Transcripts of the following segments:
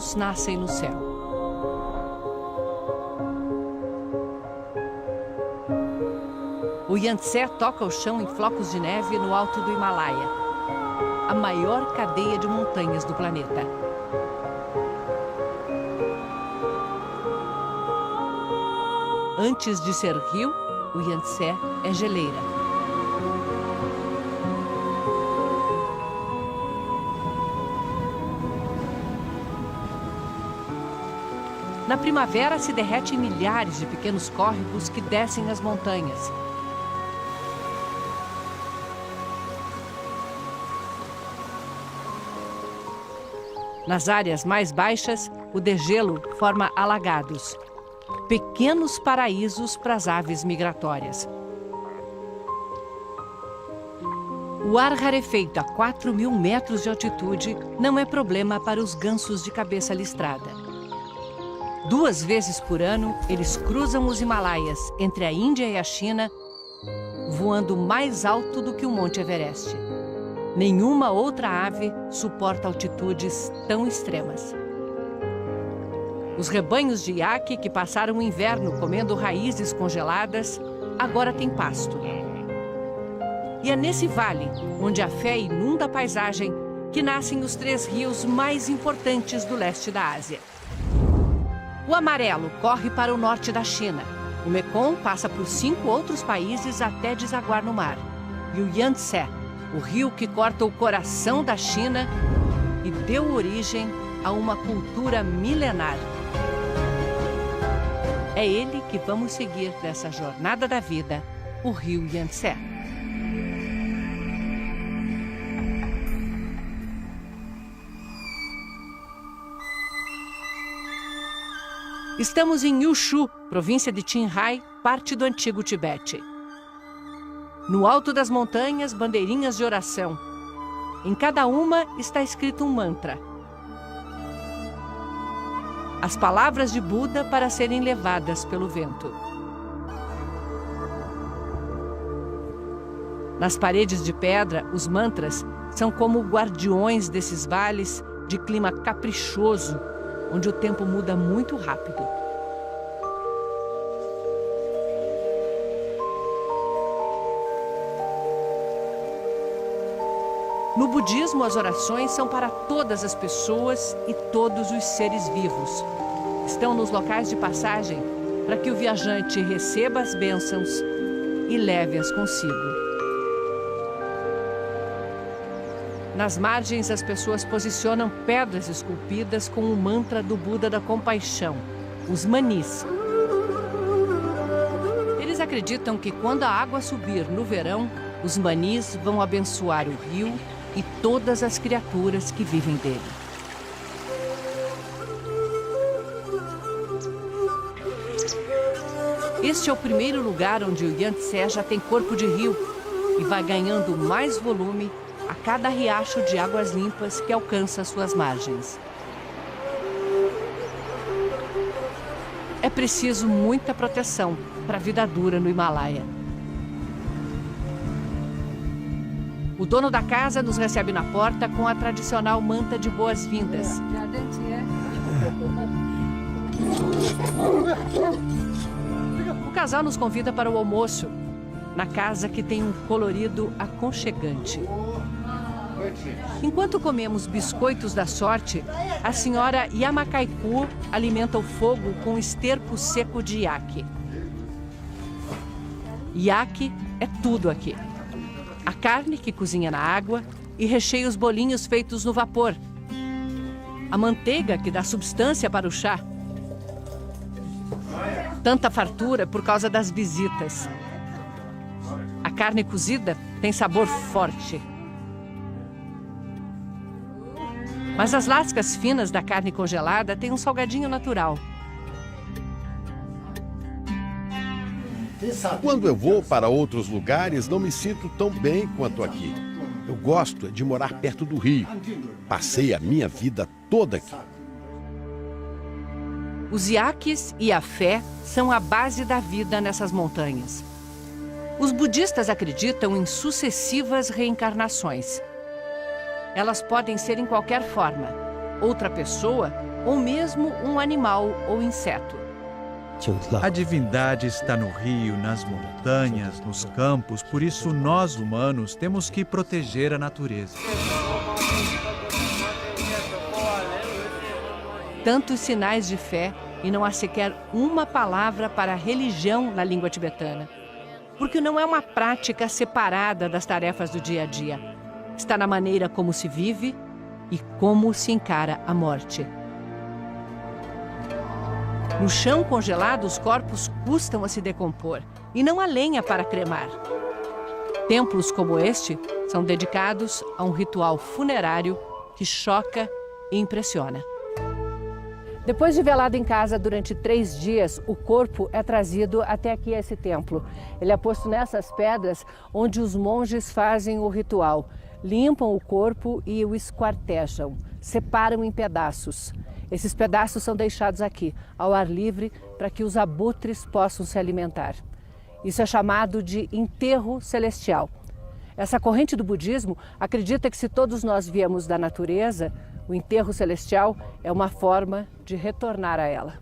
céus nascem no céu. O Yangtze toca o chão em flocos de neve no alto do Himalaia, a maior cadeia de montanhas do planeta. Antes de ser rio, o Yangtze é geleira. Na primavera se derrete em milhares de pequenos córregos que descem as montanhas. Nas áreas mais baixas, o degelo forma alagados, pequenos paraísos para as aves migratórias. O ar rarefeito a 4.000 metros de altitude não é problema para os gansos de cabeça listrada. 2 vezes por ano, eles cruzam os Himalaias entre a Índia e a China, voando mais alto do que o Monte Everest. Nenhuma outra ave suporta altitudes tão extremas. Os rebanhos de iaque que passaram o inverno comendo raízes congeladas, agora têm pasto. E é nesse vale, onde a fé inunda a paisagem, que nascem os 3 rios mais importantes do leste da Ásia. O amarelo corre para o norte da China. O Mekong passa por 5 outros países até desaguar no mar. E o Yangtze, o rio que corta o coração da China e deu origem a uma cultura milenar. É ele que vamos seguir nessa jornada da vida, o rio Yangtze. Estamos em Yushu, província de Qinghai, parte do antigo Tibete. No alto das montanhas, bandeirinhas de oração. Em cada uma está escrito um mantra. As palavras de Buda para serem levadas pelo vento. Nas paredes de pedra, os mantras são como guardiões desses vales de clima caprichoso, onde o tempo muda muito rápido. No budismo, as orações são para todas as pessoas e todos os seres vivos. Estão nos locais de passagem para que o viajante receba as bênçãos e leve-as consigo. Nas margens, as pessoas posicionam pedras esculpidas com o mantra do Buda da Compaixão, os manis. Eles acreditam que quando a água subir no verão, os manis vão abençoar o rio e todas as criaturas que vivem dele. Este é o primeiro lugar onde o Yangtze já tem corpo de rio e vai ganhando mais volume a cada riacho de águas limpas que alcança suas margens. É preciso muita proteção para a vida dura no Himalaia. O dono da casa nos recebe na porta com a tradicional manta de boas-vindas. O casal nos convida para o almoço, na casa que tem um colorido aconchegante. Enquanto comemos biscoitos da sorte, a senhora Yamakaiku alimenta o fogo com esterco seco de iaque. Iaque é tudo aqui. A carne que cozinha na água e recheia os bolinhos feitos no vapor. A manteiga que dá substância para o chá. Tanta fartura por causa das visitas. A carne cozida tem sabor forte. Mas as lascas finas da carne congelada têm um salgadinho natural. Quando eu vou para outros lugares, não me sinto tão bem quanto aqui. Eu gosto de morar perto do rio. Passei a minha vida toda aqui. Os iaques e a fé são a base da vida nessas montanhas. Os budistas acreditam em sucessivas reencarnações. Elas podem ser em qualquer forma. Outra pessoa ou mesmo um animal ou inseto. A divindade está no rio, nas montanhas, nos campos, por isso nós, humanos, temos que proteger a natureza. Tantos sinais de fé e não há sequer uma palavra para religião na língua tibetana. Porque não é uma prática separada das tarefas do dia a dia. Está na maneira como se vive e como se encara a morte. No chão congelado, os corpos custam a se decompor e não há lenha para cremar. Templos como este são dedicados a um ritual funerário que choca e impressiona. Depois de velado em casa durante 3 dias, o corpo é trazido até aqui a esse templo. Ele é posto nessas pedras onde os monges fazem o ritual. Limpam o corpo e o esquartejam, separam em pedaços. Esses pedaços são deixados aqui, ao ar livre, para que os abutres possam se alimentar. Isso é chamado de enterro celestial. Essa corrente do budismo acredita que se todos nós viemos da natureza, o enterro celestial é uma forma de retornar a ela.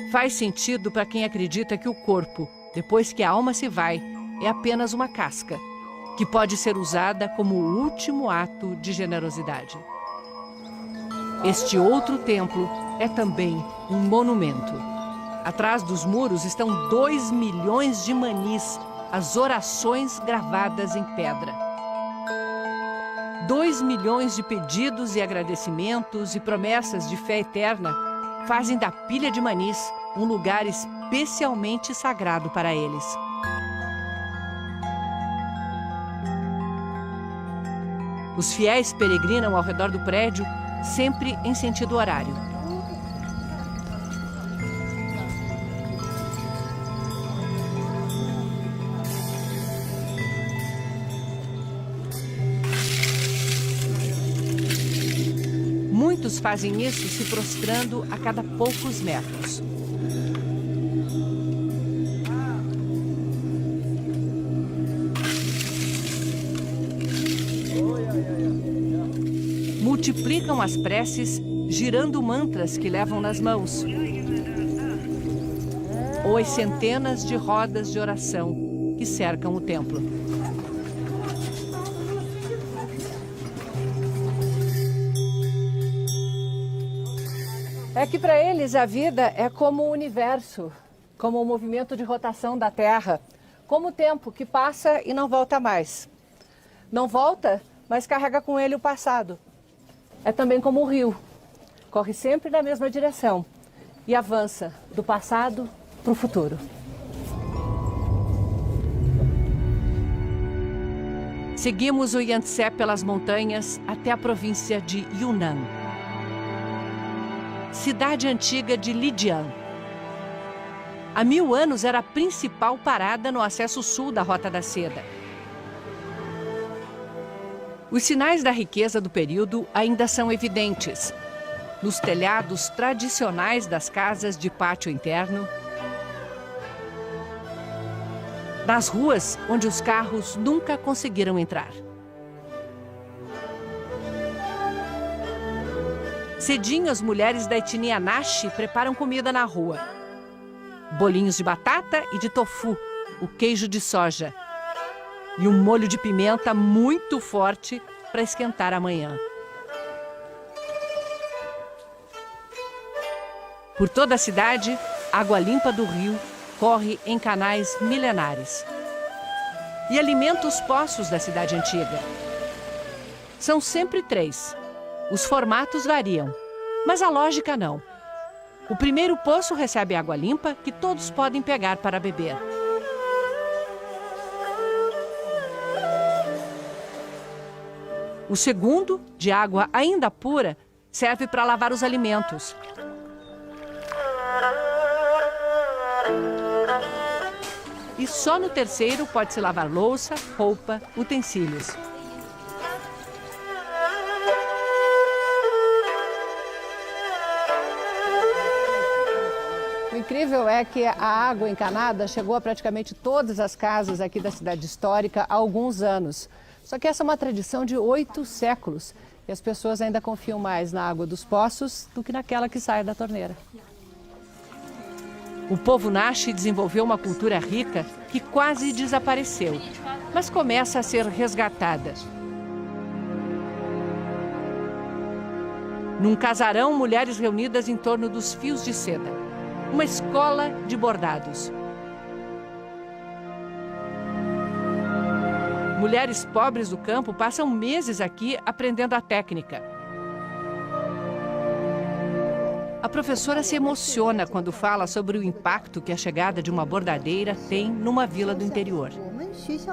Faz sentido para quem acredita que o corpo, depois que a alma se vai, é apenas uma casca, que pode ser usada como o último ato de generosidade. Este outro templo é também um monumento. Atrás dos muros estão 2 milhões de manis, as orações gravadas em pedra. 2 milhões de pedidos e agradecimentos e promessas de fé eterna fazem da pilha de manis um lugar especialmente sagrado para eles. Os fiéis peregrinam ao redor do prédio, sempre em sentido horário. Muitos fazem isso se prostrando a cada poucos metros. Multiplicam as preces, girando mantras que levam nas mãos, ou as centenas de rodas de oração que cercam o templo. É que para eles a vida é como o universo, como o movimento de rotação da Terra, como o tempo que passa e não volta mais. Não volta, mas carrega com ele o passado. É também como o rio, corre sempre na mesma direção e avança do passado para o futuro. Seguimos o Yangtze pelas montanhas até a província de Yunnan. Cidade antiga de Lijiang. Há 1000 anos era a principal parada no acesso sul da Rota da Seda. Os sinais da riqueza do período ainda são evidentes. Nos telhados tradicionais das casas de pátio interno, nas ruas onde os carros nunca conseguiram entrar. Cedinho, as mulheres da etnia Naxi preparam comida na rua. Bolinhos de batata e de tofu, o queijo de soja. E um molho de pimenta muito forte para esquentar amanhã. Por toda a cidade, água limpa do rio corre em canais milenares. E alimenta os poços da cidade antiga. São sempre 3. Os formatos variam, mas a lógica não. O primeiro poço recebe água limpa que todos podem pegar para beber. O segundo, de água ainda pura, serve para lavar os alimentos. E só no terceiro pode-se lavar louça, roupa, utensílios. O incrível é que a água encanada chegou a praticamente todas as casas aqui da cidade histórica há alguns anos. Só que essa é uma tradição de 8 séculos E as pessoas ainda confiam mais na água dos poços do que naquela que sai da torneira. O povo Naxi desenvolveu uma cultura rica que quase desapareceu, mas começa a ser resgatada. Num casarão, mulheres reunidas em torno dos fios de seda. Uma escola de bordados. Mulheres pobres do campo passam meses aqui aprendendo a técnica. A professora se emociona quando fala sobre o impacto que a chegada de uma bordadeira tem numa vila do interior.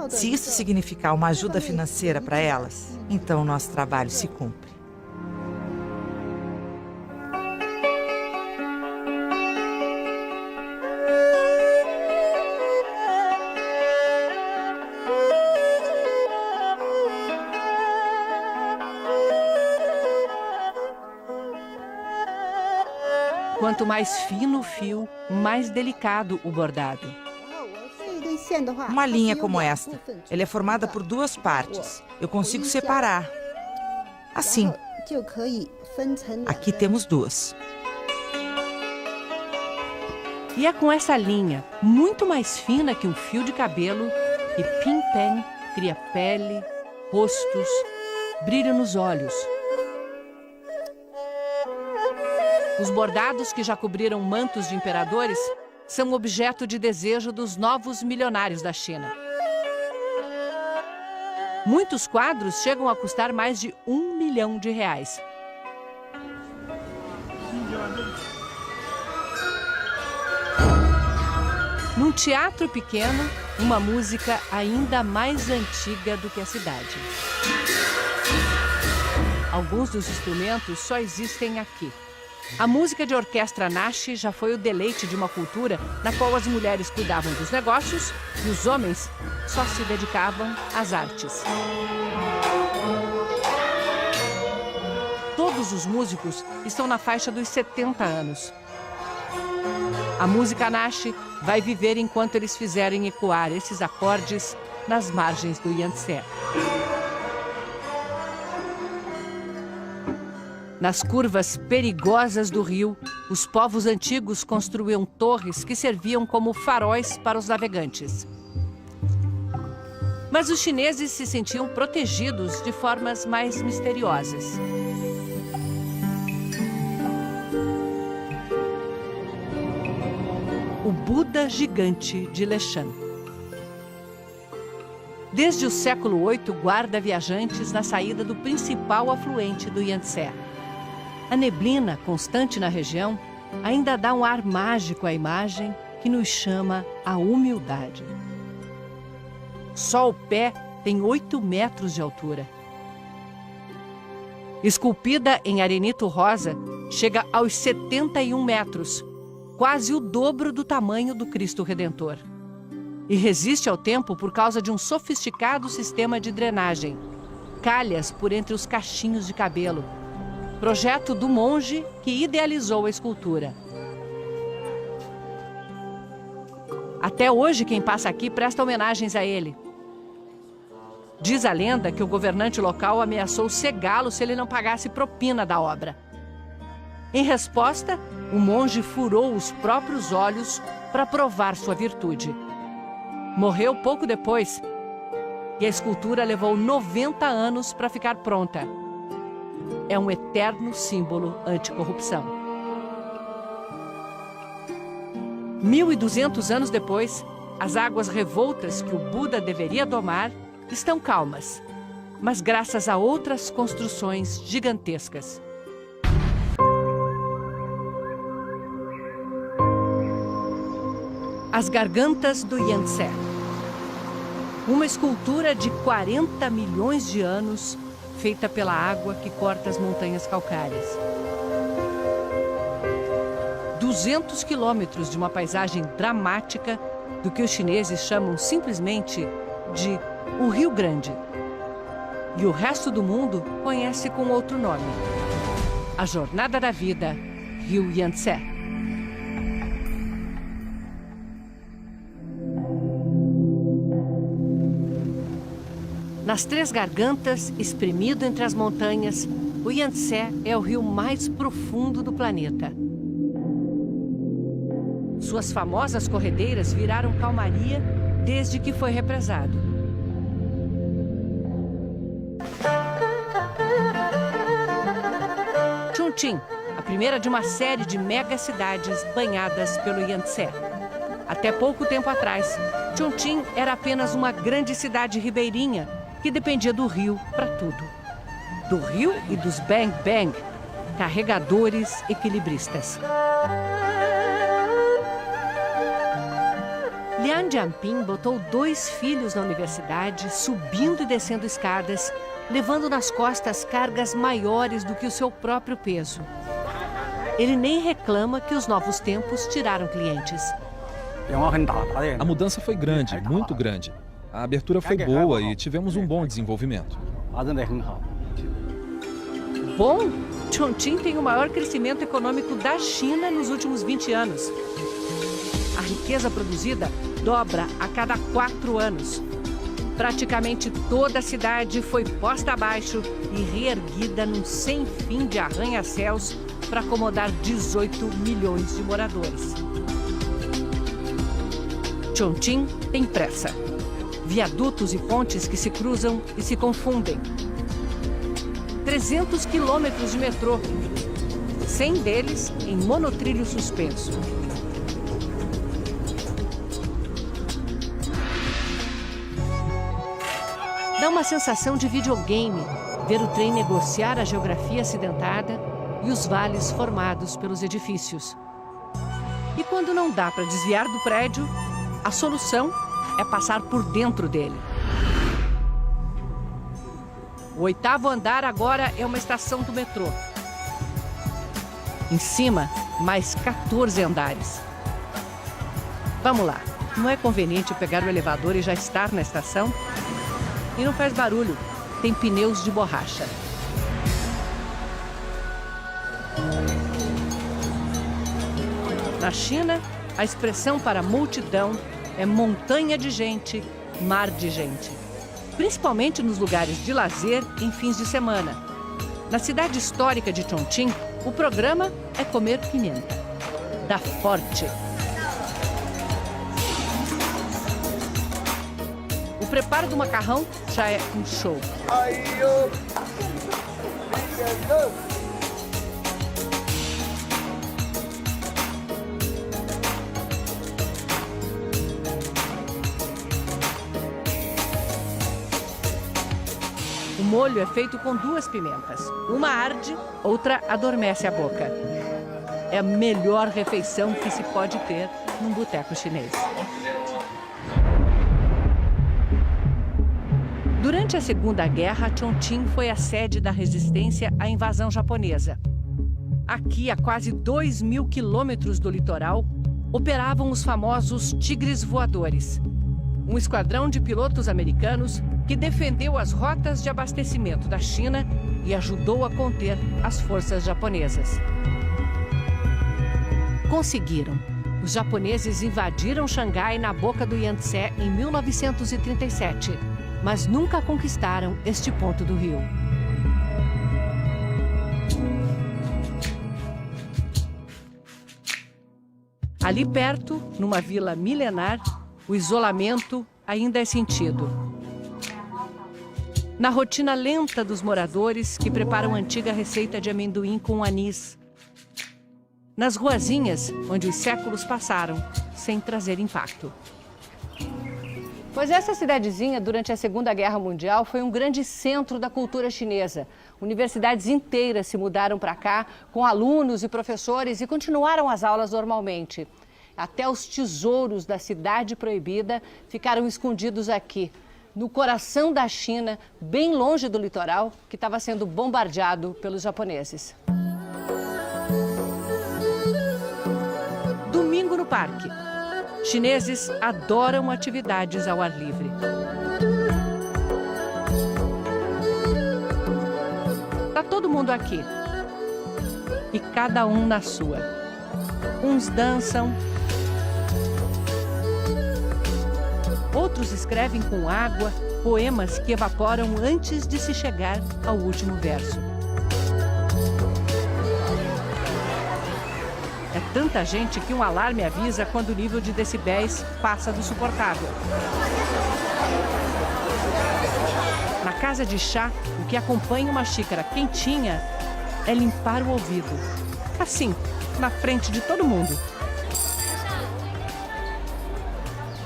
Se isso significar uma ajuda financeira para elas, então o nosso trabalho se cumpre. Quanto mais fino o fio, mais delicado o bordado. Uma linha como esta, ela é formada por duas partes. Eu consigo separar. Assim. Aqui temos duas. E é com essa linha, muito mais fina que um fio de cabelo, que Pin Pen cria pele, rostos, brilho nos olhos. Os bordados que já cobriram mantos de imperadores são objeto de desejo dos novos milionários da China. Muitos quadros chegam a custar mais de R$1 milhão. Num teatro pequeno, uma música ainda mais antiga do que a cidade. Alguns dos instrumentos só existem aqui. A música de orquestra Naxi já foi o deleite de uma cultura na qual as mulheres cuidavam dos negócios e os homens só se dedicavam às artes. Todos os músicos estão na faixa dos 70 anos. A música Naxi vai viver enquanto eles fizerem ecoar esses acordes nas margens do Yangtze. Nas curvas perigosas do rio, os povos antigos construíam torres que serviam como faróis para os navegantes. Mas os chineses se sentiam protegidos de formas mais misteriosas. O Buda gigante de Leshan. Desde o século VIII, guarda viajantes na saída do principal afluente do Yangtze. A neblina constante na região ainda dá um ar mágico à imagem que nos chama à humildade. Só o pé tem 8 metros de altura. Esculpida em arenito rosa, chega aos 71 metros, quase o dobro do tamanho do Cristo Redentor. E resiste ao tempo por causa de um sofisticado sistema de drenagem, calhas por entre os cachinhos de cabelo, projeto do monge que idealizou a escultura. Até hoje, quem passa aqui presta homenagens a ele. Diz a lenda que o governante local ameaçou cegá-lo se ele não pagasse propina da obra. Em resposta, o monge furou os próprios olhos para provar sua virtude. Morreu pouco depois e a escultura levou 90 anos para ficar pronta. É um eterno símbolo anticorrupção. 1.200 anos depois, as águas revoltas que o Buda deveria domar estão calmas, mas graças a outras construções gigantescas. As Gargantas do Yangtze. Uma escultura de 40 milhões de anos, feita pela água que corta as montanhas calcárias. 200 quilômetros de uma paisagem dramática do que os chineses chamam simplesmente de o Rio Grande. E o resto do mundo conhece com outro nome. A Jornada da Vida, Rio Yangtze. Nas Três Gargantas, espremido entre as montanhas, o Yangtze é o rio mais profundo do planeta. Suas famosas corredeiras viraram calmaria desde que foi represado. Chongqing, a primeira de uma série de megacidades banhadas pelo Yangtze. Até pouco tempo atrás, Chongqing era apenas uma grande cidade ribeirinha que dependia do rio para tudo. Do rio e dos Bang Bang, carregadores equilibristas. Lian Jianping botou 2 filhos na universidade, subindo e descendo escadas, levando nas costas cargas maiores do que o seu próprio peso. Ele nem reclama que os novos tempos tiraram clientes. A mudança foi grande, muito grande. A abertura foi boa e tivemos um bom desenvolvimento. Bom, Chongqing tem o maior crescimento econômico da China nos últimos 20 anos. A riqueza produzida dobra a cada 4 anos. Praticamente toda a cidade foi posta abaixo e reerguida num sem fim de arranha-céus para acomodar 18 milhões de moradores. Chongqing tem pressa. Viadutos e pontes que se cruzam e se confundem. 300 quilômetros de metrô, 100 deles em monotrilho suspenso. Dá uma sensação de videogame ver o trem negociar a geografia acidentada e os vales formados pelos edifícios. E quando não dá para desviar do prédio, a solução é passar por dentro dele. O 8º andar agora é uma estação do metrô. Em cima, mais 14 andares. Vamos lá, não é conveniente pegar o elevador e já estar na estação? E não faz barulho, tem pneus de borracha. Na China, a expressão para multidão é montanha de gente, mar de gente. Principalmente nos lugares de lazer em fins de semana. Na cidade histórica de Chongqing, o programa é comer pimenta. Dá forte. O preparo do macarrão já é um show. O molho é feito com 2 pimentas. Uma arde, outra adormece a boca. É a melhor refeição que se pode ter num boteco chinês. Durante a Segunda Guerra, Chongqing foi a sede da resistência à invasão japonesa. Aqui, a quase 2.000 quilômetros do litoral, operavam os famosos Tigres Voadores, um esquadrão de pilotos americanos que defendeu as rotas de abastecimento da China e ajudou a conter as forças japonesas. Conseguiram. Os japoneses invadiram Xangai na boca do Yangtze em 1937, mas nunca conquistaram este ponto do rio. Ali perto, numa vila milenar, o isolamento ainda é sentido. Na rotina lenta dos moradores que preparam a antiga receita de amendoim com anis. Nas ruazinhas onde os séculos passaram sem trazer impacto. Pois essa cidadezinha, durante a Segunda Guerra Mundial, foi um grande centro da cultura chinesa. Universidades inteiras se mudaram para cá, com alunos e professores, e continuaram as aulas normalmente. Até os tesouros da Cidade Proibida ficaram escondidos aqui, no coração da China, bem longe do litoral, que estava sendo bombardeado pelos japoneses. Domingo no parque. Chineses adoram atividades ao ar livre. Tá todo mundo aqui. E cada um na sua. Uns dançam. Outros escrevem com água poemas que evaporam antes de se chegar ao último verso. tanta gente que um alarme avisa quando o nível de decibéis passa do suportável. Na casa de chá, o que acompanha uma xícara quentinha é limpar o ouvido. Assim, na frente de todo mundo.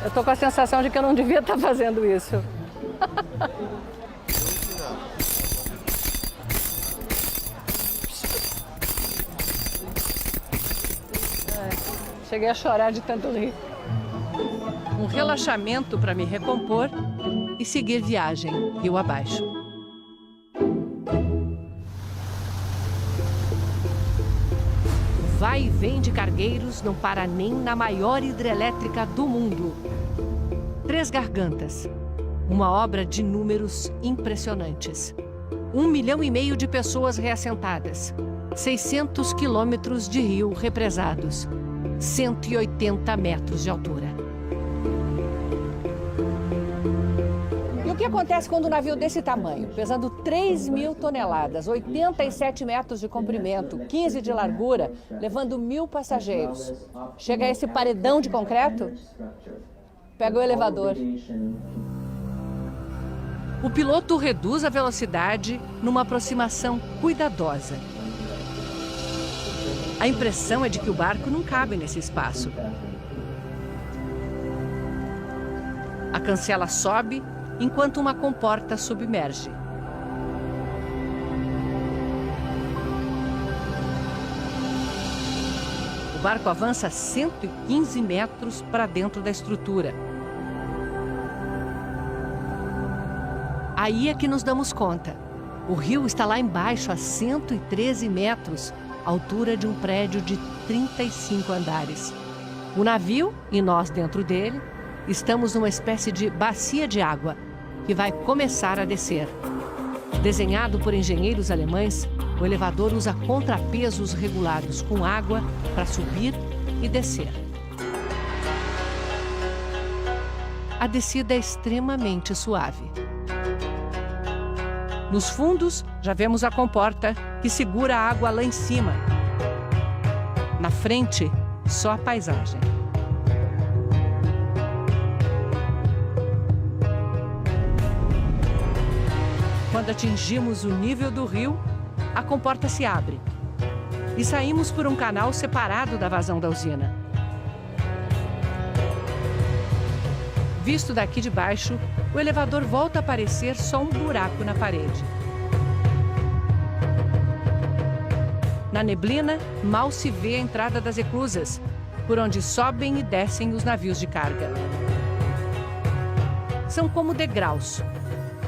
Eu tô com a sensação de que eu não devia estar fazendo isso. Cheguei a chorar de tanto rir. Um relaxamento para me recompor e seguir viagem rio abaixo. O vai e vem de cargueiros não para nem na maior hidrelétrica do mundo. 3 Gargantas, uma obra de números impressionantes. 1,5 milhão de pessoas reassentadas, 600 quilômetros de rio represados, 180 metros de altura. E o que acontece quando um navio desse tamanho, pesando 3.000 toneladas, 87 metros de comprimento, 15 de largura, levando 1.000 passageiros, chega a esse paredão de concreto? Pega o elevador. O piloto reduz a velocidade numa aproximação cuidadosa. A impressão é de que o barco não cabe nesse espaço. A cancela sobe enquanto uma comporta submerge. O barco avança 115 metros para dentro da estrutura. Aí é que nos damos conta. O rio está lá embaixo, a 113 metros, altura de um prédio de 35 andares. O navio, e nós dentro dele, estamos numa espécie de bacia de água, que vai começar a descer. Desenhado por engenheiros alemães, o elevador usa contrapesos regulados com água para subir e descer. A descida é extremamente suave. Nos fundos, já vemos a comporta que segura a água lá em cima. Na frente, só a paisagem. Quando atingimos o nível do rio, a comporta se abre. E saímos por um canal separado da vazão da usina. Visto daqui de baixo, o elevador volta a parecer só um buraco na parede. Na neblina, mal se vê a entrada das eclusas, por onde sobem e descem os navios de carga. São como degraus.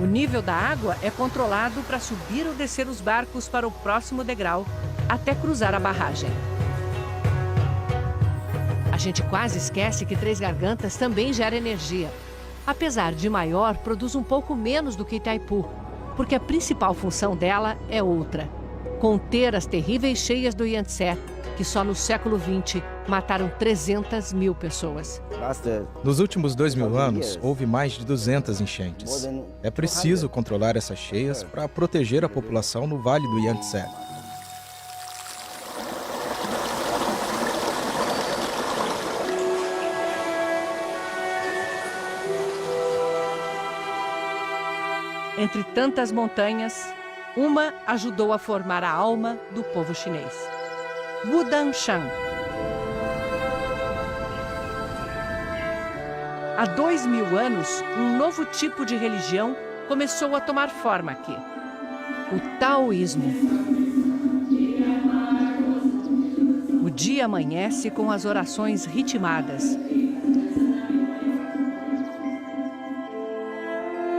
O nível da água é controlado para subir ou descer os barcos para o próximo degrau, até cruzar a barragem. A gente quase esquece que 3 Gargantas também gera energia. Apesar de maior, produz um pouco menos do que Itaipu, porque a principal função dela é outra: conter as terríveis cheias do Yangtze, que só no século XX mataram 300 mil pessoas. Nos últimos 2.000 anos, houve mais de 200 enchentes. É preciso controlar essas cheias para proteger a população no Vale do Yangtze. Entre tantas montanhas, uma ajudou a formar a alma do povo chinês. Wudanshan. Há 2.000 anos, um novo tipo de religião começou a tomar forma aqui: o taoísmo. O dia amanhece com as orações ritmadas.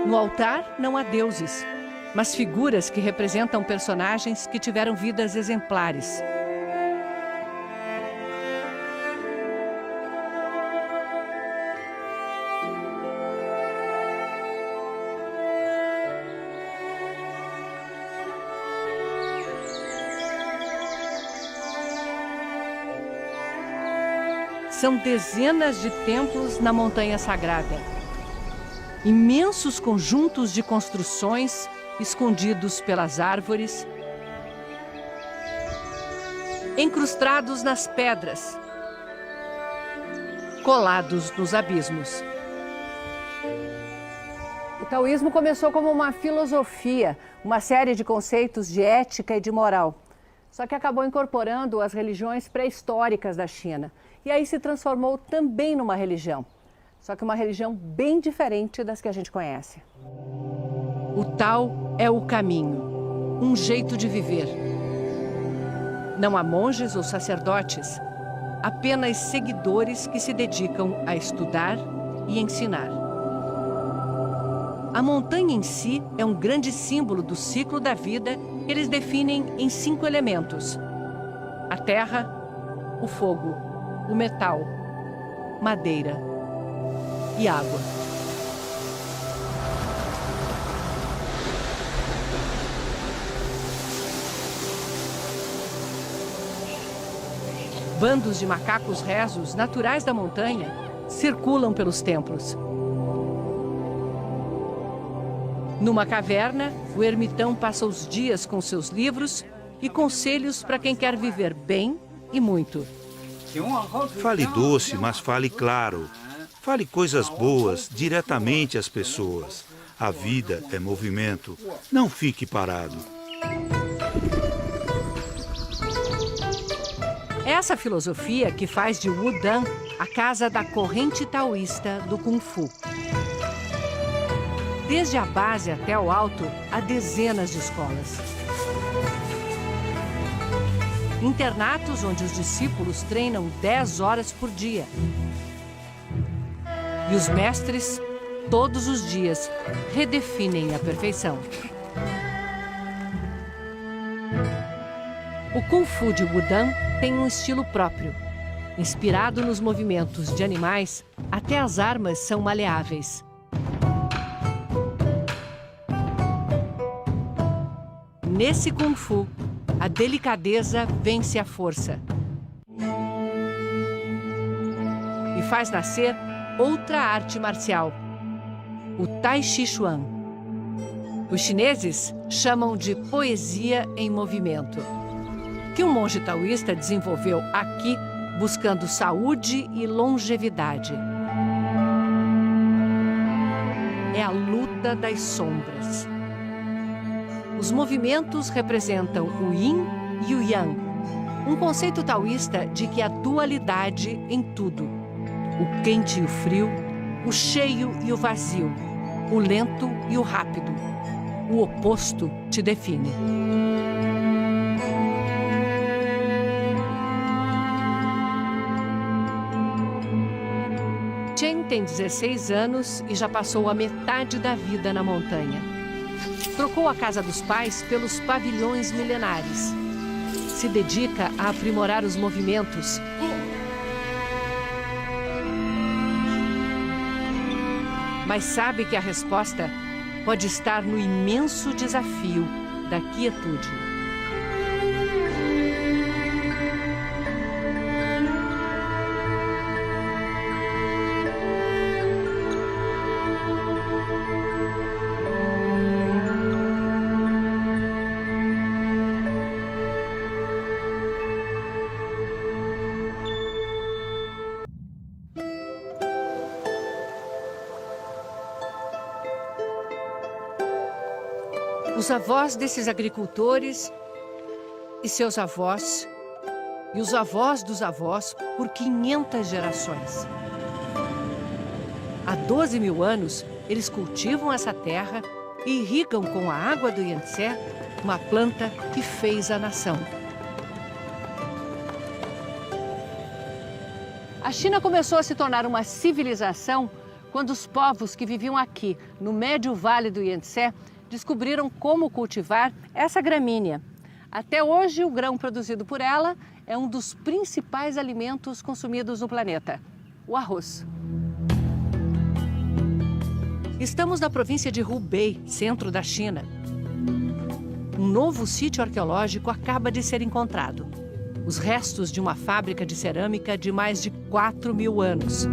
No altar não há deuses, mas figuras que representam personagens que tiveram vidas exemplares. São dezenas de templos na Montanha Sagrada. Imensos conjuntos de construções escondidos pelas árvores. Encrustados nas pedras, colados nos abismos. O taoísmo começou como uma filosofia, uma série de conceitos de ética e de moral. Só que acabou incorporando as religiões pré-históricas da China. E aí se transformou também numa religião. Só que uma religião bem diferente das que a gente conhece. O Tao é o caminho, um jeito de viver. Não há monges ou sacerdotes, apenas seguidores que se dedicam a estudar e ensinar. A montanha em si é um grande símbolo do ciclo da vida que eles definem em 5 elementos: a terra, o fogo, o metal, madeira e água. Bandos de macacos rezos naturais da montanha circulam pelos templos. Numa caverna, o ermitão passa os dias com seus livros e conselhos para quem quer viver bem e muito. Fale doce, mas fale claro. Fale coisas boas diretamente às pessoas. A vida é movimento. Não fique parado. É essa filosofia que faz de Wudang a casa da corrente taoísta do Kung Fu. Desde a base até o alto, há dezenas de escolas. Internatos onde os discípulos treinam 10 horas por dia. E os mestres, todos os dias, redefinem a perfeição. O Kung Fu de Wudang tem um estilo próprio. Inspirado nos movimentos de animais, até as armas são maleáveis. Nesse Kung Fu, a delicadeza vence a força. E faz nascer outra arte marcial, o Tai Chi Chuan. Os chineses chamam de poesia em movimento, que um monge taoísta desenvolveu aqui buscando saúde e longevidade. É a luta das sombras. Os movimentos representam o Yin e o Yang, um conceito taoísta de que há dualidade em tudo. O quente e o frio, o cheio e o vazio, o lento e o rápido. O oposto te define. Chen tem 16 anos e já passou a metade da vida na montanha. Trocou a casa dos pais pelos pavilhões milenares. Se dedica a aprimorar os movimentos. Mas sabe que a resposta pode estar no imenso desafio da quietude. Os avós desses agricultores e seus avós, e os avós dos avós por 500 gerações. Há 12 mil anos, eles cultivam essa terra e irrigam com a água do Yangtze uma planta que fez a nação. A China começou a se tornar uma civilização quando os povos que viviam aqui, no médio vale do Yangtze, descobriram como cultivar essa gramínea. Até hoje, o grão produzido por ela é um dos principais alimentos consumidos no planeta, o arroz. Estamos na província de Hubei, centro da China. Um novo sítio arqueológico acaba de ser encontrado. Os restos de uma fábrica de cerâmica de mais de 4 mil anos.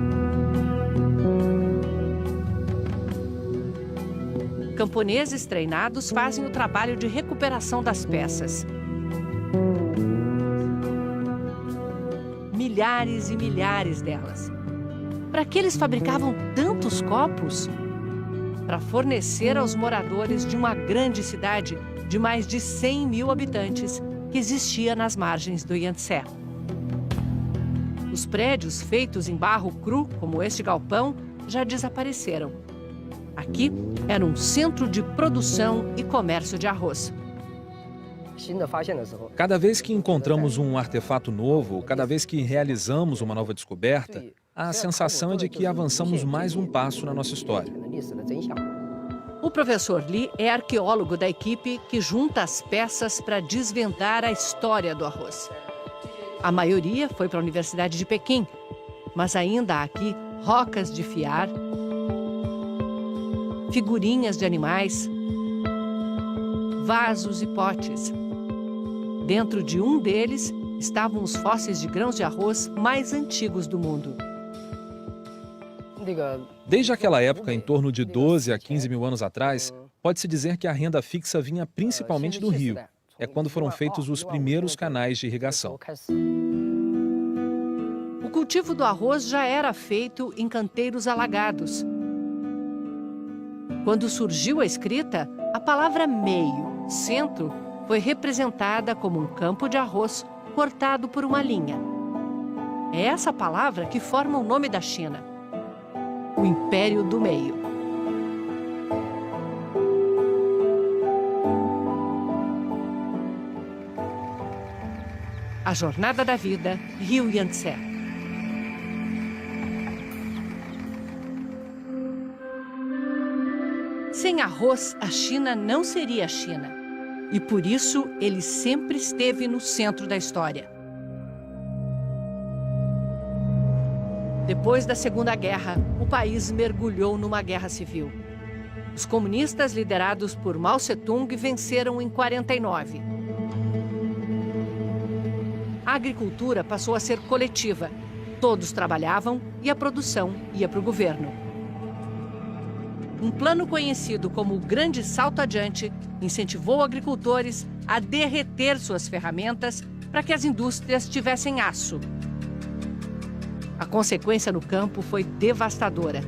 Camponeses treinados fazem o trabalho de recuperação das peças. milhares e milhares delas. Para que eles fabricavam tantos copos? Para fornecer aos moradores de uma grande cidade de mais de 100 mil habitantes que existia nas margens do Yangtze. Os prédios feitos em barro cru, como este galpão, já desapareceram. Aqui era um centro de produção e comércio de arroz. Cada vez que encontramos um artefato novo, cada vez que realizamos uma nova descoberta, a sensação é de que avançamos mais um passo na nossa história. O professor Li é arqueólogo da equipe que junta as peças para desvendar a história do arroz. A maioria foi para a Universidade de Pequim, mas ainda há aqui rocas de fiar, figurinhas de animais, vasos e potes. Dentro de um deles estavam os fósseis de grãos de arroz mais antigos do mundo. Desde aquela época, em torno de 12 a 15 mil anos atrás, pode-se dizer que a renda fixa vinha principalmente do rio. É quando foram feitos os primeiros canais de irrigação. O cultivo do arroz já era feito em canteiros alagados. Quando surgiu a escrita, a palavra meio, centro, foi representada como um campo de arroz cortado por uma linha. É essa palavra que forma o nome da China, o Império do Meio. A Jornada da Vida, Rio Yangtze. Sem arroz, a China não seria a China. E por isso, ele sempre esteve no centro da história. Depois da Segunda Guerra, o país mergulhou numa guerra civil. Os comunistas, liderados por Mao Tse-tung, venceram em 49. A agricultura passou a ser coletiva. Todos trabalhavam e a produção ia para o governo. Um plano conhecido como o Grande Salto Adiante incentivou agricultores a derreter suas ferramentas para que as indústrias tivessem aço. A consequência no campo foi devastadora.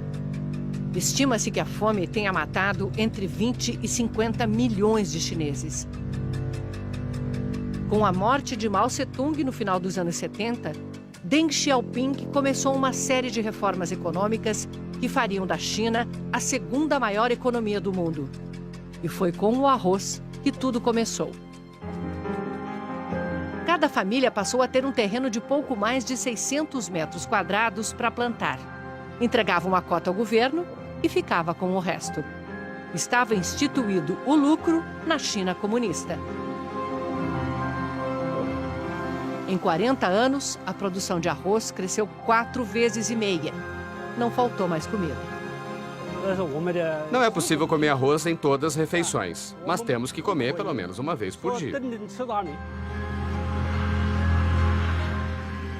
Estima-se que a fome tenha matado entre 20 e 50 milhões de chineses. Com a morte de Mao Tse-tung no final dos anos 70, Deng Xiaoping começou uma série de reformas econômicas que fariam da China a segunda maior economia do mundo. E foi com o arroz que tudo começou. Cada família passou a ter um terreno de pouco mais de 600 metros quadrados para plantar. Entregava uma cota ao governo e ficava com o resto. Estava instituído o lucro na China comunista. Em 40 anos, a produção de arroz cresceu 4,5 vezes. Não faltou mais comida. Não é possível comer arroz em todas as refeições, mas temos que comer pelo menos uma vez por dia.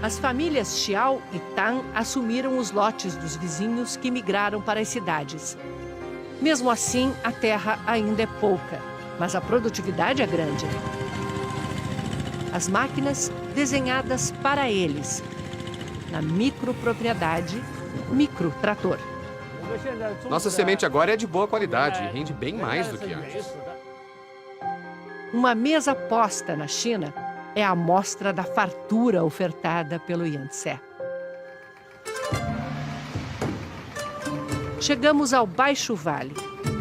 As famílias Xiao e Tang assumiram os lotes dos vizinhos que migraram para as cidades. Mesmo assim, a terra ainda é pouca, mas a produtividade é grande. As máquinas desenhadas para eles. Na micropropriedade, microtrator. Nossa semente agora é de boa qualidade e rende bem mais do que antes. Uma mesa posta na China é a amostra da fartura ofertada pelo Yangtze. Chegamos ao Baixo Vale.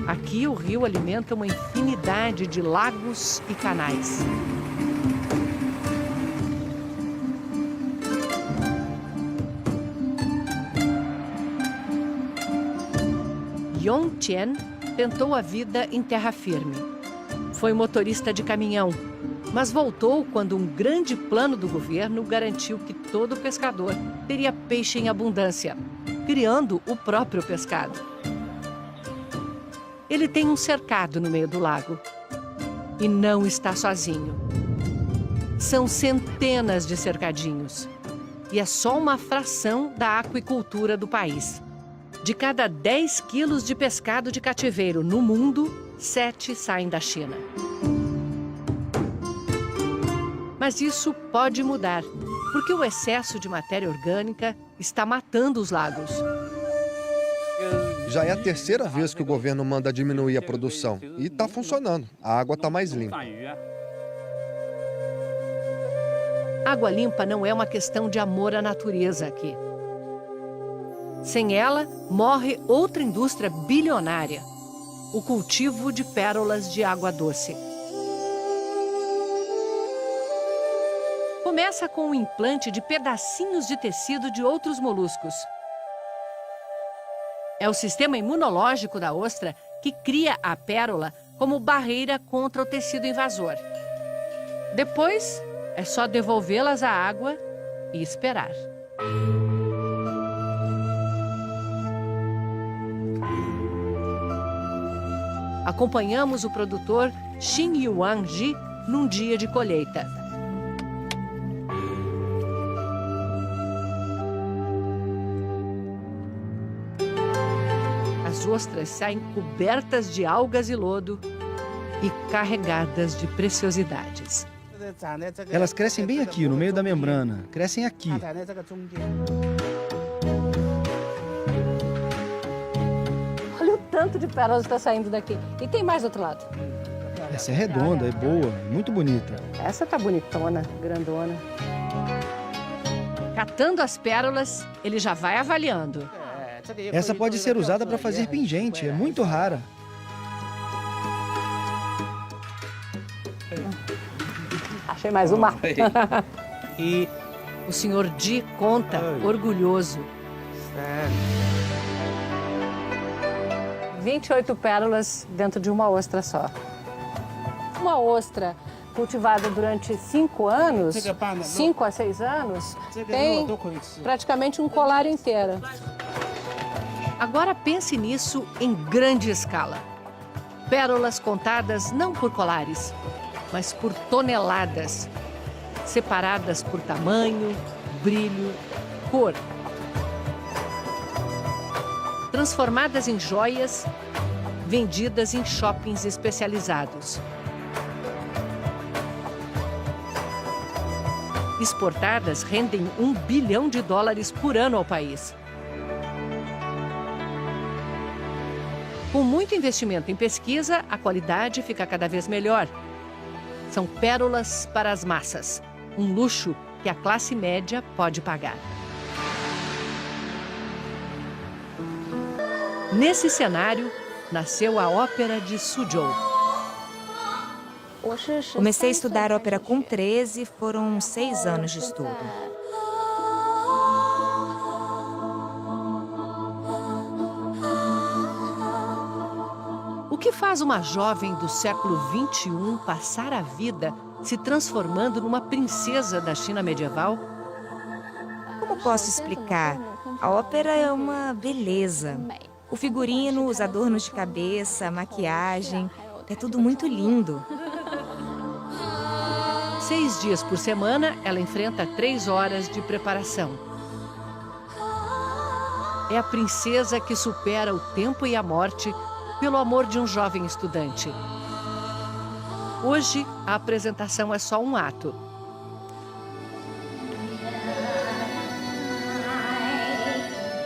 Aqui o rio alimenta uma infinidade de lagos e canais. Yong Qian tentou a vida em terra firme. Foi motorista de caminhão, mas voltou quando um grande plano do governo garantiu que todo pescador teria peixe em abundância, criando o próprio pescado. Ele tem um cercado no meio do lago e não está sozinho. São centenas de cercadinhos e é só uma fração da aquicultura do país. De cada 10 quilos de pescado de cativeiro no mundo, 7 saem da China. Mas isso pode mudar. Porque o excesso de matéria orgânica está matando os lagos. Já é a terceira vez que o governo manda diminuir a produção. E está funcionando. A água está mais limpa. Água limpa não é uma questão de amor à natureza aqui. Sem ela, morre outra indústria bilionária: o cultivo de pérolas de água doce. Começa com o implante de pedacinhos de tecido de outros moluscos. É o sistema imunológico da ostra que cria a pérola como barreira contra o tecido invasor. Depois, é só devolvê-las à água e esperar. Acompanhamos o produtor Xin Yuan Ji num dia de colheita. As ostras saem cobertas de algas e lodo e carregadas de preciosidades. Elas crescem bem aqui, no meio da membrana. Crescem aqui. Olha o tanto de pérolas que está saindo daqui. E tem mais do outro lado. Essa é redonda, é boa, muito bonita. Essa tá bonitona, grandona. Catando as pérolas, ele já vai avaliando. Essa pode ser usada para fazer pingente, é muito rara. Achei mais uma. E o senhor Di conta, orgulhoso. 28 pérolas dentro de uma ostra só. Uma ostra cultivada durante 5 anos, 5 a 6 anos, tem praticamente um colar inteiro. Agora pense nisso em grande escala. Pérolas contadas não por colares, mas por toneladas, separadas por tamanho, brilho, cor. Transformadas em joias, vendidas em shoppings especializados. Exportadas rendem $1 bilhão por ano ao país. Com muito investimento em pesquisa, a qualidade fica cada vez melhor. São pérolas para as massas, um luxo que a classe média pode pagar. Nesse cenário, nasceu a ópera de Suzhou. Comecei a estudar ópera com 13, foram 6 anos de estudo. O que faz uma jovem do século XXI passar a vida se transformando numa princesa da China medieval? Como posso explicar? A ópera é uma beleza. O figurino, os adornos de cabeça, a maquiagem, é tudo muito lindo. 6 dias por semana, ela enfrenta 3 horas de preparação. É a princesa que supera o tempo e a morte pelo amor de um jovem estudante. Hoje, a apresentação é só um ato.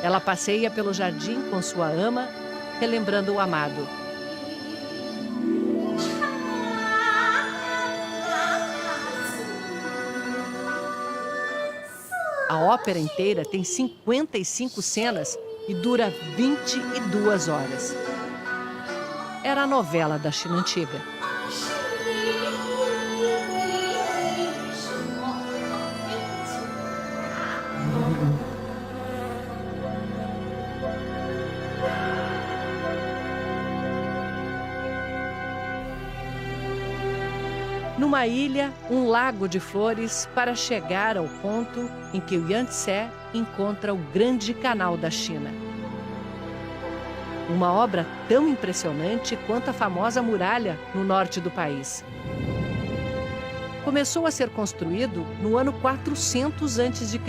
Ela passeia pelo jardim com sua ama, relembrando o amado. A ópera inteira tem 55 cenas e dura 22 horas. Era a novela da China antiga. Numa ilha, um lago de flores para chegar ao ponto em que o Yangtze encontra o grande canal da China. Uma obra tão impressionante quanto a famosa muralha no norte do país. Começou a ser construído no ano 400 a.C.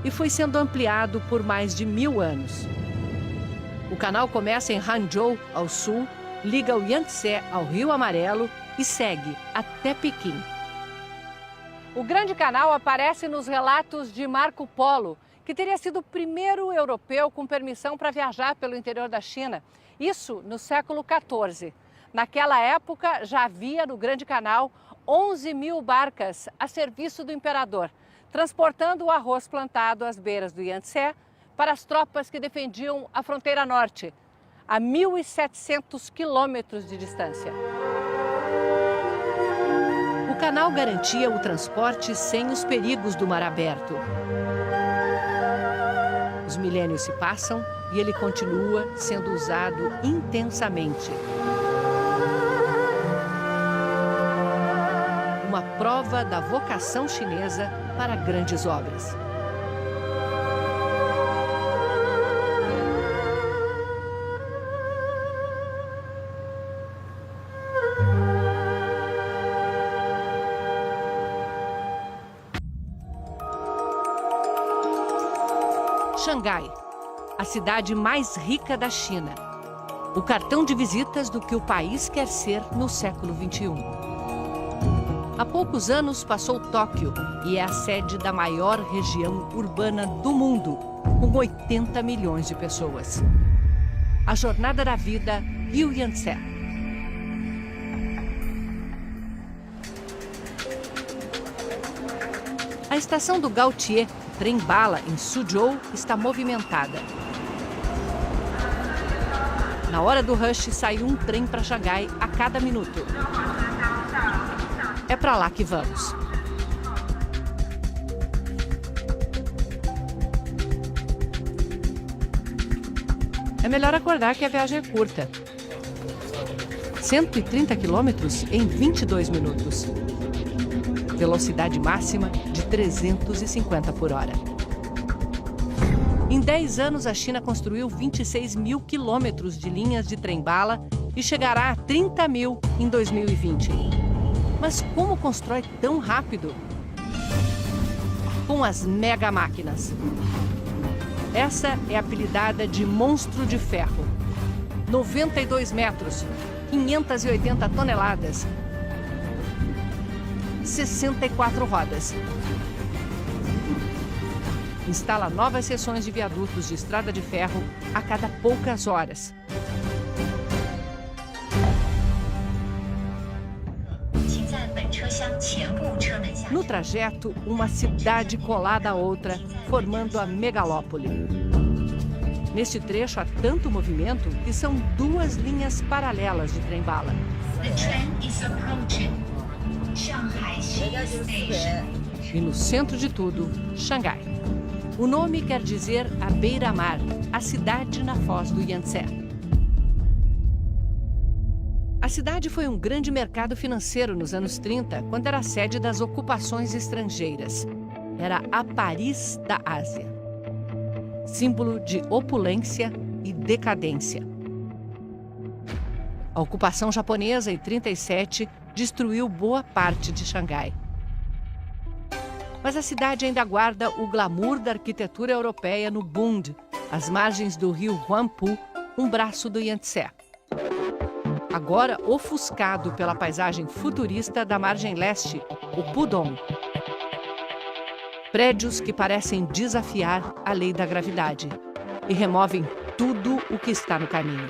e foi sendo ampliado por mais de 1000 anos. O canal começa em Hangzhou, ao sul, liga o Yangtze ao Rio Amarelo e segue até Pequim. O Grande Canal aparece nos relatos de Marco Polo, que teria sido o primeiro europeu com permissão para viajar pelo interior da China. Isso no século XIV. Naquela época, já havia no Grande Canal 11 mil barcas a serviço do imperador, transportando o arroz plantado às beiras do Yangtze para as tropas que defendiam a fronteira norte, a 1.700 quilômetros de distância. O canal garantia o transporte sem os perigos do mar aberto. Os milênios se passam e ele continua sendo usado intensamente. Uma prova da vocação chinesa para grandes obras. Xangai, a cidade mais rica da China. O cartão de visitas do que o país quer ser no século XXI. Há poucos anos passou Tóquio e é a sede da maior região urbana do mundo, com 80 milhões de pessoas. A jornada da vida, Rio Yangtze. A estação do Gaotie, trem-bala em Suzhou, está movimentada. Na hora do rush, sai um trem para Xangai a cada minuto. É para lá que vamos. É melhor acordar que a viagem é curta. 130 quilômetros em 22 minutos. Velocidade máxima de 350 por hora. Em 10 anos, a China construiu 26 mil quilômetros de linhas de trem-bala e chegará a 30 mil em 2020. Mas como constrói tão rápido? Com as mega máquinas. Essa é apelidada de monstro de ferro. 92 metros, 580 toneladas, 64 rodas. Instala novas seções de viadutos de estrada de ferro a cada poucas horas. No trajeto, uma cidade colada à outra, formando a megalópole. Neste trecho há tanto movimento que são 2 linhas paralelas de trem-bala. E no centro de tudo, Xangai. O nome quer dizer a beira-mar, a cidade na foz do Yangtze. A cidade foi um grande mercado financeiro nos anos 30, quando era sede das ocupações estrangeiras. Era a Paris da Ásia. Símbolo de opulência e decadência. A ocupação japonesa, em 37, destruiu boa parte de Xangai. Mas a cidade ainda guarda o glamour da arquitetura europeia no Bund, às margens do rio Huangpu, um braço do Yangtze. Agora ofuscado pela paisagem futurista da margem leste, o Pudong. Prédios que parecem desafiar a lei da gravidade e removem tudo o que está no caminho.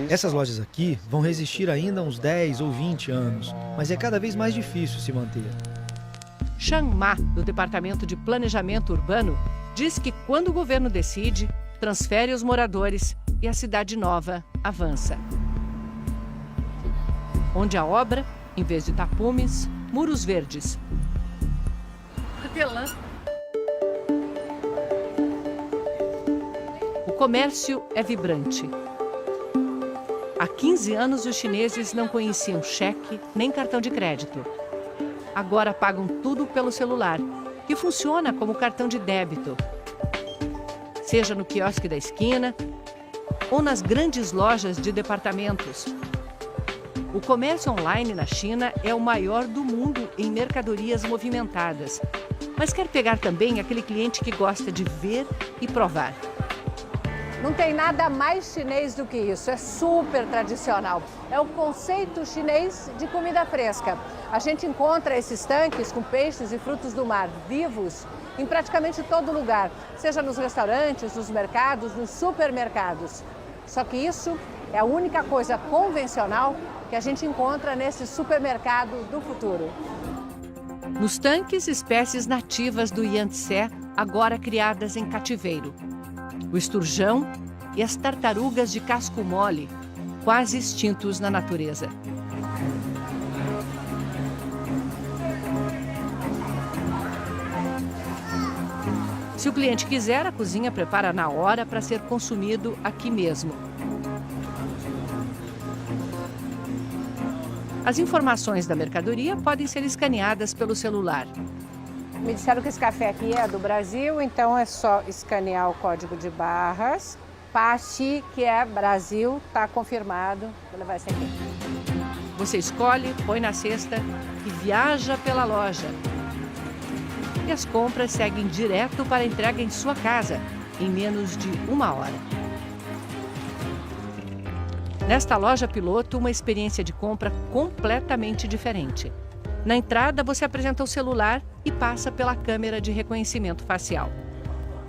Essas lojas aqui vão resistir ainda uns 10 ou 20 anos, mas é cada vez mais difícil se manter. Shang Ma, do Departamento de Planejamento Urbano, diz que quando o governo decide, transfere os moradores e a cidade nova avança. Onde a obra, em vez de tapumes, muros verdes. O comércio é vibrante. Há 15 anos, os chineses não conheciam cheque nem cartão de crédito. Agora pagam tudo pelo celular, que funciona como cartão de débito. Seja no quiosque da esquina ou nas grandes lojas de departamentos. O comércio online na China é o maior do mundo em mercadorias movimentadas, mas quer pegar também aquele cliente que gosta de ver e provar. Não tem nada mais chinês do que isso, é super tradicional. É o conceito chinês de comida fresca. A gente encontra esses tanques com peixes e frutos do mar vivos em praticamente todo lugar, seja nos restaurantes, nos mercados, nos supermercados. Só que isso é a única coisa convencional que a gente encontra nesse supermercado do futuro. Nos tanques, espécies nativas do Yangtze, agora criadas em cativeiro. O esturjão e as tartarugas de casco mole, quase extintos na natureza. Se o cliente quiser, a cozinha prepara na hora para ser consumido aqui mesmo. As informações da mercadoria podem ser escaneadas pelo celular. Me disseram que esse café aqui é do Brasil, então é só escanear o código de barras. Pachi, que é Brasil, está confirmado. Vou levar esse aqui. Você escolhe, põe na cesta e viaja pela loja. E as compras seguem direto para a entrega em sua casa, em menos de 1 hora. Nesta loja piloto, uma experiência de compra completamente diferente. Na entrada, você apresenta o celular e passa pela câmera de reconhecimento facial.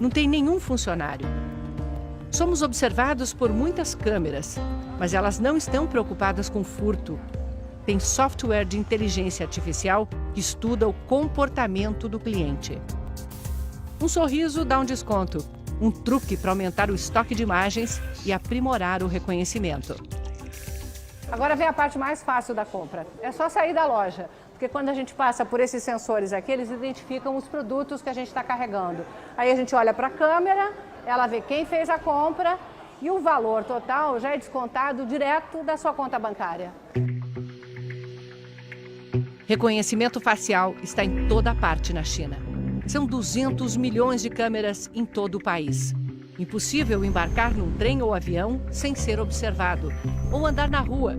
Não tem nenhum funcionário. Somos observados por muitas câmeras, mas elas não estão preocupadas com furto. Tem software de inteligência artificial que estuda o comportamento do cliente. Um sorriso dá um desconto. Um truque para aumentar o estoque de imagens e aprimorar o reconhecimento. Agora vem a parte mais fácil da compra. É só sair da loja, porque quando a gente passa por esses sensores aqui, eles identificam os produtos que a gente está carregando. Aí a gente olha para a câmera, ela vê quem fez a compra e o valor total já é descontado direto da sua conta bancária. Reconhecimento facial está em toda parte na China. São 200 milhões de câmeras em todo o país. Impossível embarcar num trem ou avião sem ser observado, ou andar na rua.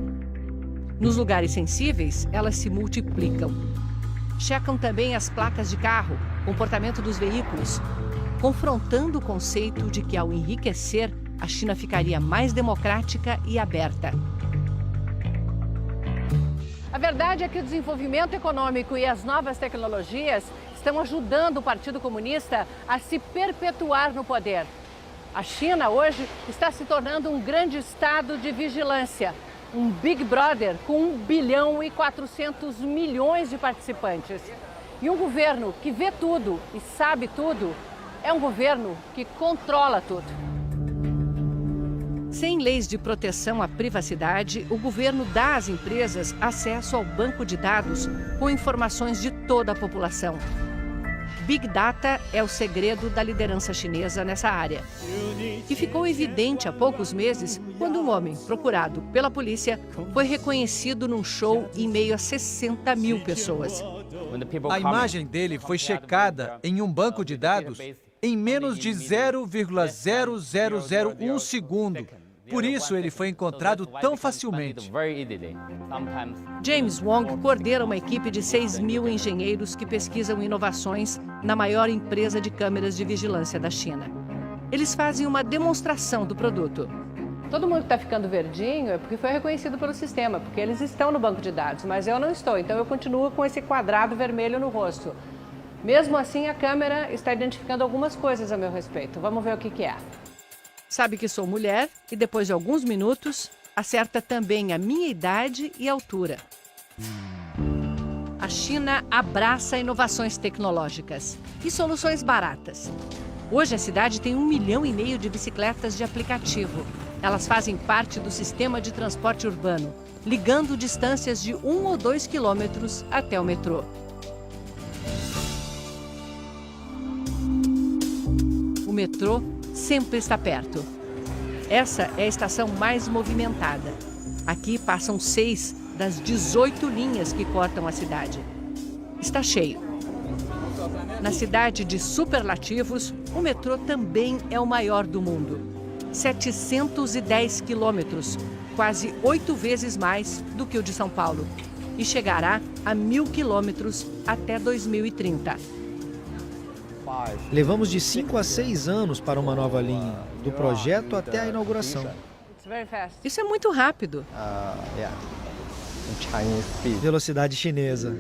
Nos lugares sensíveis, elas se multiplicam. Checam também as placas de carro, comportamento dos veículos, confrontando o conceito de que, ao enriquecer, a China ficaria mais democrática e aberta. A verdade é que o desenvolvimento econômico e as novas tecnologias estão ajudando o Partido Comunista a se perpetuar no poder. A China hoje está se tornando um grande estado de vigilância, um Big Brother com 1,4 bilhão de participantes. E um governo que vê tudo e sabe tudo é um governo que controla tudo. Sem leis de proteção à privacidade, o governo dá às empresas acesso ao banco de dados com informações de toda a população. Big Data é o segredo da liderança chinesa nessa área. E ficou evidente há poucos meses quando um homem procurado pela polícia foi reconhecido num show em meio a 60 mil pessoas. A imagem dele foi checada em um banco de dados em menos de 0,0001 segundo. Por isso, ele foi encontrado tão facilmente. James Wong coordena uma equipe de 6 mil engenheiros que pesquisam inovações na maior empresa de câmeras de vigilância da China. Eles fazem uma demonstração do produto. Todo mundo que está ficando verdinho é porque foi reconhecido pelo sistema, porque eles estão no banco de dados, mas eu não estou, então eu continuo com esse quadrado vermelho no rosto. Mesmo assim, a câmera está identificando algumas coisas a meu respeito. Vamos ver o que é. Sabe que sou mulher e, depois de alguns minutos, acerta também a minha idade e altura. A China abraça inovações tecnológicas e soluções baratas. Hoje a cidade tem 1,5 milhão de bicicletas de aplicativo. Elas fazem parte do sistema de transporte urbano, ligando distâncias de 1 ou 2 quilômetros até o metrô. O metrô sempre está perto. Essa é a estação mais movimentada. Aqui passam 6 das 18 linhas que cortam a cidade. Está cheio. Na cidade de superlativos, o metrô também é o maior do mundo. 710 quilômetros, quase 8 vezes mais do que o de São Paulo. E chegará a 1.000 quilômetros até 2030. Levamos de 5 a 6 anos para uma nova linha, do projeto até a inauguração. Isso é muito rápido. Velocidade chinesa.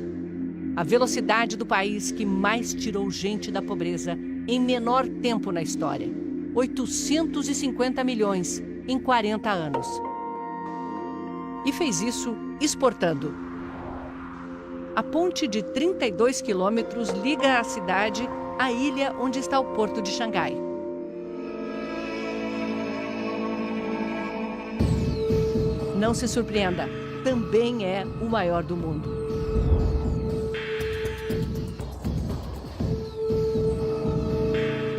A velocidade do país que mais tirou gente da pobreza em menor tempo na história. 850 milhões em 40 anos. E fez isso exportando. A ponte de 32 quilômetros liga a cidade à ilha onde está o porto de Xangai. Não se surpreenda, também é o maior do mundo.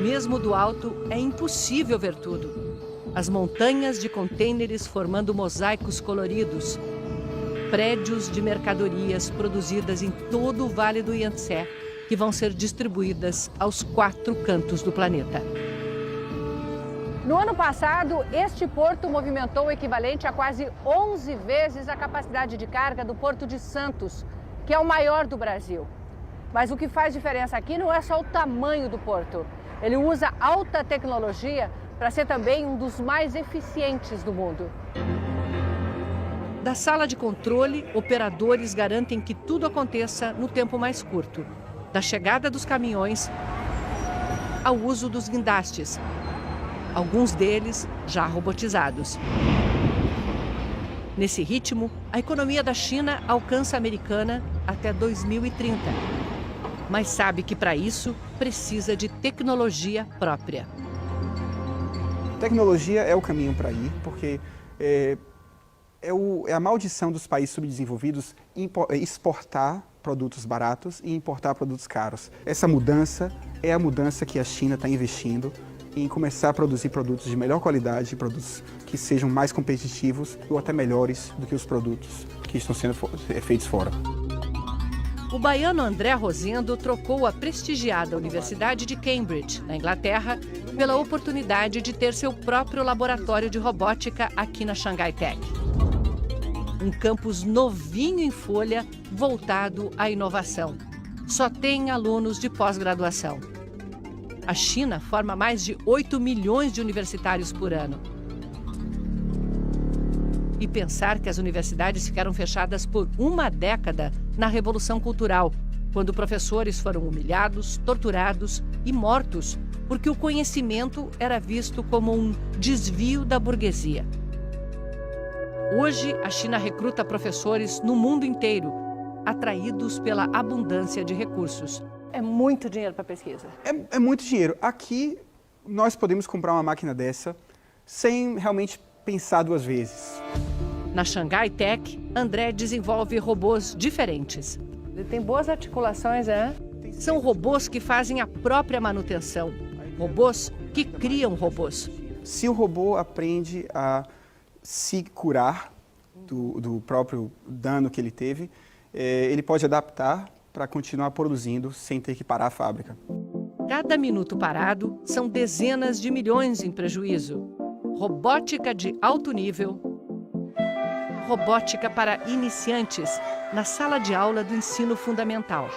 Mesmo do alto, é impossível ver tudo. As montanhas de contêineres formando mosaicos coloridos, prédios de mercadorias produzidas em todo o Vale do Yangtze, que vão ser distribuídas aos 4 cantos do planeta. No ano passado, este porto movimentou o equivalente a quase 11 vezes a capacidade de carga do Porto de Santos, que é o maior do Brasil. Mas o que faz diferença aqui não é só o tamanho do porto. Ele usa alta tecnologia para ser também um dos mais eficientes do mundo. Da sala de controle, operadores garantem que tudo aconteça no tempo mais curto. Da chegada dos caminhões ao uso dos guindastes, alguns deles já robotizados. Nesse ritmo, a economia da China alcança a americana até 2030. Mas sabe que para isso precisa de tecnologia própria. Tecnologia é o caminho para ir, porque é a maldição dos países subdesenvolvidos exportar produtos baratos e importar produtos caros. Essa mudança é a mudança que a China está investindo em começar a produzir produtos de melhor qualidade, produtos que sejam mais competitivos ou até melhores do que os produtos que estão sendo feitos fora. O baiano André Rosendo trocou a prestigiada Universidade de Cambridge, na Inglaterra, pela oportunidade de ter seu próprio laboratório de robótica aqui na Xangai Tech. Um campus novinho em folha, voltado à inovação. Só tem alunos de pós-graduação. A China forma mais de 8 milhões de universitários por ano. E pensar que as universidades ficaram fechadas por uma década na Revolução Cultural, quando professores foram humilhados, torturados e mortos, porque o conhecimento era visto como um desvio da burguesia. Hoje, a China recruta professores no mundo inteiro, atraídos pela abundância de recursos. É muito dinheiro para pesquisa. É muito dinheiro. Aqui, nós podemos comprar uma máquina dessa sem realmente pensar 2 vezes. Na Xangai Tech, André desenvolve robôs diferentes. Ele tem boas articulações, né? São robôs que fazem a própria manutenção. Robôs que criam robôs. Se o robô aprende a se curar do próprio dano que ele teve, ele pode adaptar para continuar produzindo sem ter que parar a fábrica. Cada minuto parado são dezenas de milhões em prejuízo. Robótica de alto nível. Robótica para iniciantes na sala de aula do ensino fundamental.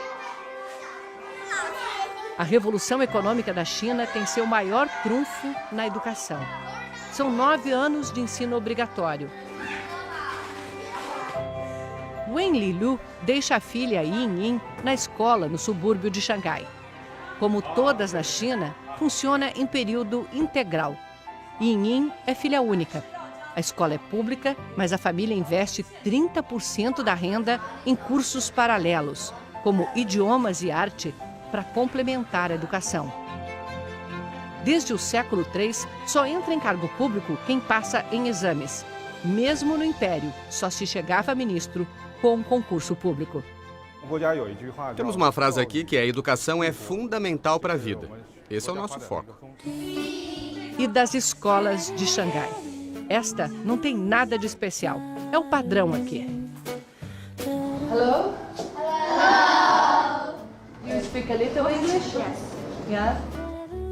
A revolução econômica da China tem seu maior trunfo na educação. São 9 anos de ensino obrigatório. Wen Lilu deixa a filha Ying na escola no subúrbio de Xangai. Como todas na China, funciona em período integral. Ying é filha única. A escola é pública, mas a família investe 30% da renda em cursos paralelos, como idiomas e arte, para complementar a educação. Desde o século III, só entra em cargo público quem passa em exames. Mesmo no Império, só se chegava a ministro com um concurso público. Temos uma frase aqui que a educação é fundamental para a vida. Esse é o nosso foco. E das escolas de Xangai. Esta não tem nada de especial. É o padrão aqui. Hello? Hello. You speak a little English? Yes. Yeah.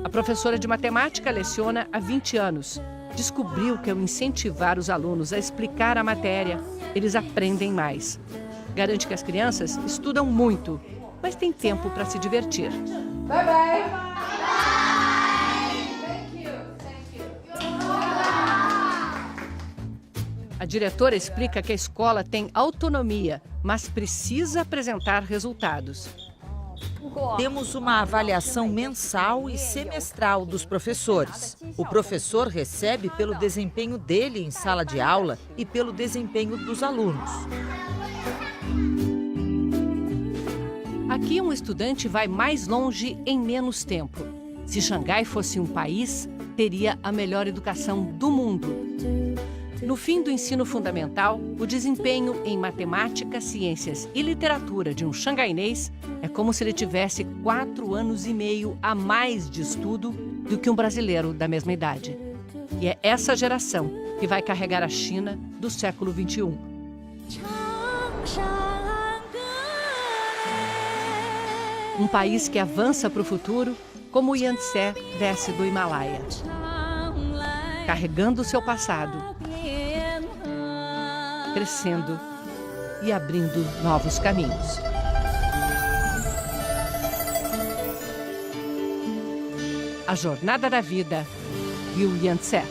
A professora de matemática leciona há 20 anos. Descobriu que ao incentivar os alunos a explicar a matéria, eles aprendem mais. Garante que as crianças estudam muito, mas têm tempo para se divertir. Bye, bye. A diretora explica que a escola tem autonomia, mas precisa apresentar resultados. Temos uma avaliação mensal e semestral dos professores. O professor recebe pelo desempenho dele em sala de aula e pelo desempenho dos alunos. Aqui um estudante vai mais longe em menos tempo. Se Xangai fosse um país, teria a melhor educação do mundo. No fim do ensino fundamental, o desempenho em matemática, ciências e literatura de um xangainês é como se ele tivesse 4 anos e meio a mais de estudo do que um brasileiro da mesma idade. E é essa geração que vai carregar a China do século XXI. Um país que avança para o futuro, como o Yangtze desce do Himalaia, carregando o seu passado, crescendo e abrindo novos caminhos. A Jornada da Vida e o Yangtze.